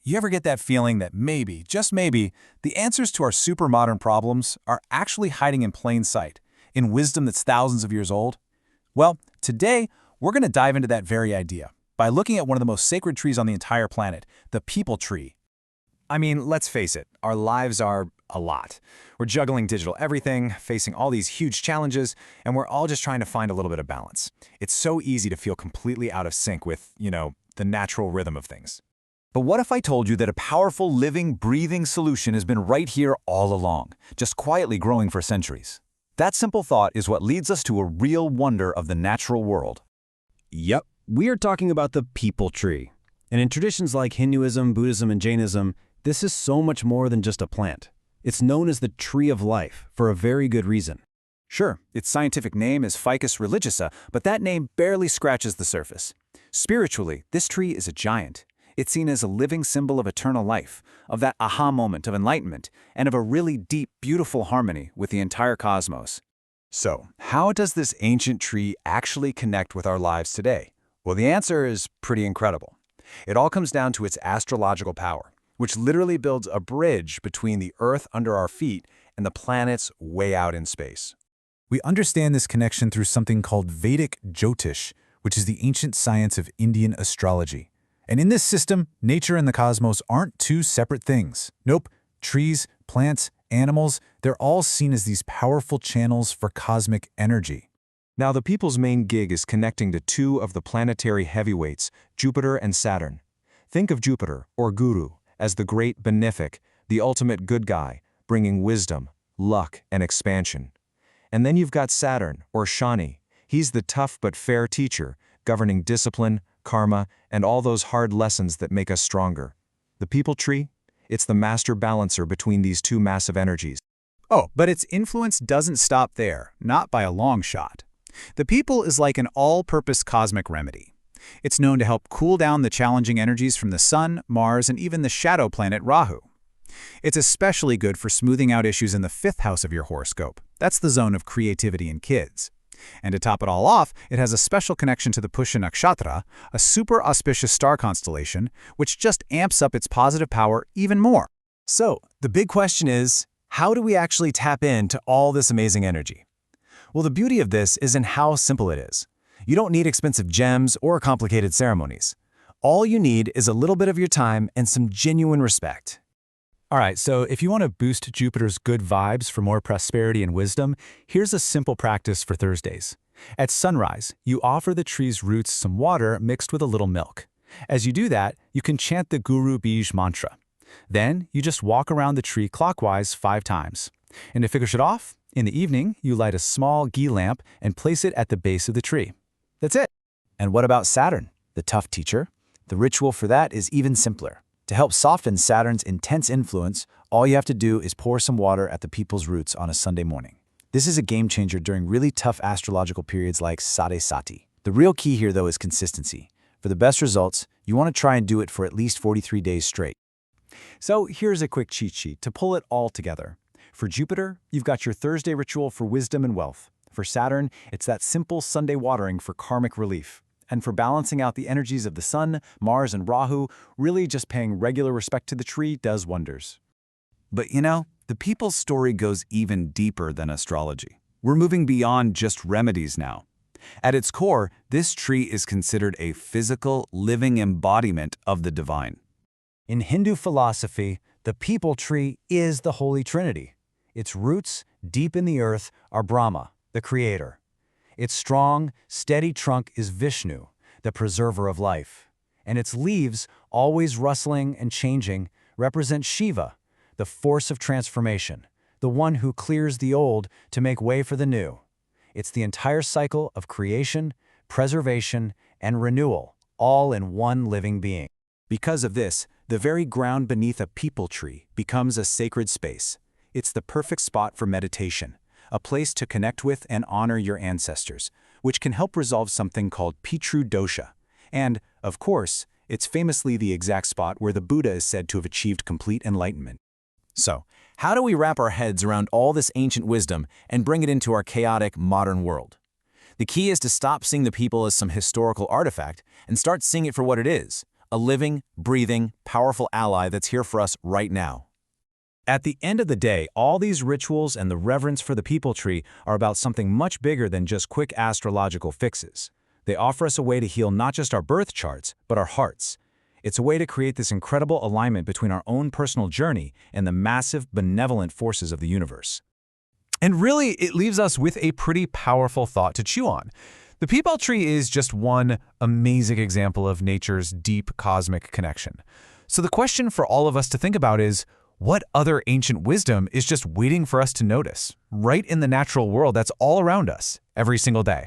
You ever get that feeling that maybe, just maybe, the answers to our super modern problems are actually hiding in plain sight, in wisdom that's thousands of years old? Well, today, we're going to dive into that very idea by looking at one of the most sacred trees on the entire planet, the Peepal Tree. I mean, let's face it, our lives are a lot. We're juggling digital everything, facing all these huge challenges, and we're all just trying to find a little bit of balance. It's so easy to feel completely out of sync with, the natural rhythm of things. But what if I told you that a powerful, living, breathing solution has been right here all along, just quietly growing for centuries? That simple thought is what leads us to a real wonder of the natural world. Yep, we are talking about the Peepal Tree. And in traditions like Hinduism, Buddhism, and Jainism, this is so much more than just a plant. It's known as the tree of life for a very good reason. Sure, its scientific name is Ficus religiosa, but that name barely scratches the surface. Spiritually, this tree is a giant. It's seen as a living symbol of eternal life, of that aha moment of enlightenment, and of a really deep, beautiful harmony with the entire cosmos. So, how does this ancient tree actually connect with our lives today? Well, the answer is pretty incredible. It all comes down to its astrological power, which literally builds a bridge between the Earth under our feet and the planets way out in space. We understand this connection through something called Vedic Jyotish, which is the ancient science of Indian astrology. And in this system, nature and the cosmos aren't two separate things. Nope, trees, plants, animals, they're all seen as these powerful channels for cosmic energy. Now, the people's main gig is connecting to two of the planetary heavyweights, Jupiter and Saturn. Think of Jupiter, or Guru, as the great benefic, the ultimate good guy, bringing wisdom, luck, and expansion. And then you've got Saturn, or Shani. He's the tough but fair teacher, governing discipline, karma, and all those hard lessons that make us stronger. The Peepal Tree? It's the master balancer between these two massive energies. Oh, but its influence doesn't stop there, not by a long shot. The Peepal is like an all-purpose cosmic remedy. It's known to help cool down the challenging energies from the Sun, Mars, and even the shadow planet Rahu. It's especially good for smoothing out issues in the 5th house of your horoscope. That's the zone of creativity in kids. And to top it all off, it has a special connection to the Pusha Nakshatra, a super auspicious star constellation, which just amps up its positive power even more. So, the big question is, how do we actually tap into all this amazing energy? Well, the beauty of this is in how simple it is. You don't need expensive gems or complicated ceremonies. All you need is a little bit of your time and some genuine respect. All right, so if you want to boost Jupiter's good vibes for more prosperity and wisdom, here's a simple practice for Thursdays. At sunrise, you offer the tree's roots some water mixed with a little milk. As you do that, you can chant the Guru Bij mantra. Then, you just walk around the tree clockwise 5 times. And to finish it off, in the evening, you light a small ghee lamp and place it at the base of the tree. That's it. And what about Saturn, the tough teacher? The ritual for that is even simpler. To help soften Saturn's intense influence, all you have to do is pour some water at the Peepal's roots on a Sunday morning. This is a game changer during really tough astrological periods like Sade Sati. The real key here, though, is consistency. For the best results, you want to try and do it for at least 43 days straight. So here's a quick cheat sheet to pull it all together. For Jupiter, you've got your Thursday ritual for wisdom and wealth. For Saturn, it's that simple Sunday watering for karmic relief. And for balancing out the energies of the Sun, Mars, and Rahu, really just paying regular respect to the tree does wonders. But the Peepal's story goes even deeper than astrology. We're moving beyond just remedies now. At its core, this tree is considered a physical, living embodiment of the divine. In Hindu philosophy, the Peepal Tree is the Holy Trinity. Its roots, deep in the earth, are Brahma, the creator. Its strong, steady trunk is Vishnu, the preserver of life. And its leaves, always rustling and changing, represent Shiva, the force of transformation, the one who clears the old to make way for the new. It's the entire cycle of creation, preservation, and renewal, all in one living being. Because of this, the very ground beneath a Peepal tree becomes a sacred space. It's the perfect spot for meditation, a place to connect with and honor your ancestors, which can help resolve something called Pitra Dosha. And, of course, it's famously the exact spot where the Buddha is said to have achieved complete enlightenment. So, how do we wrap our heads around all this ancient wisdom and bring it into our chaotic, modern world? The key is to stop seeing the Peepal as some historical artifact and start seeing it for what it is, a living, breathing, powerful ally that's here for us right now. At the end of the day, all these rituals and the reverence for the Peepal Tree are about something much bigger than just quick astrological fixes. They offer us a way to heal not just our birth charts, but our hearts. It's a way to create this incredible alignment between our own personal journey and the massive, benevolent forces of the universe. And really, it leaves us with a pretty powerful thought to chew on. The Peepal Tree is just one amazing example of nature's deep cosmic connection. So the question for all of us to think about is, what other ancient wisdom is just waiting for us to notice, right in the natural world that's all around us, every single day?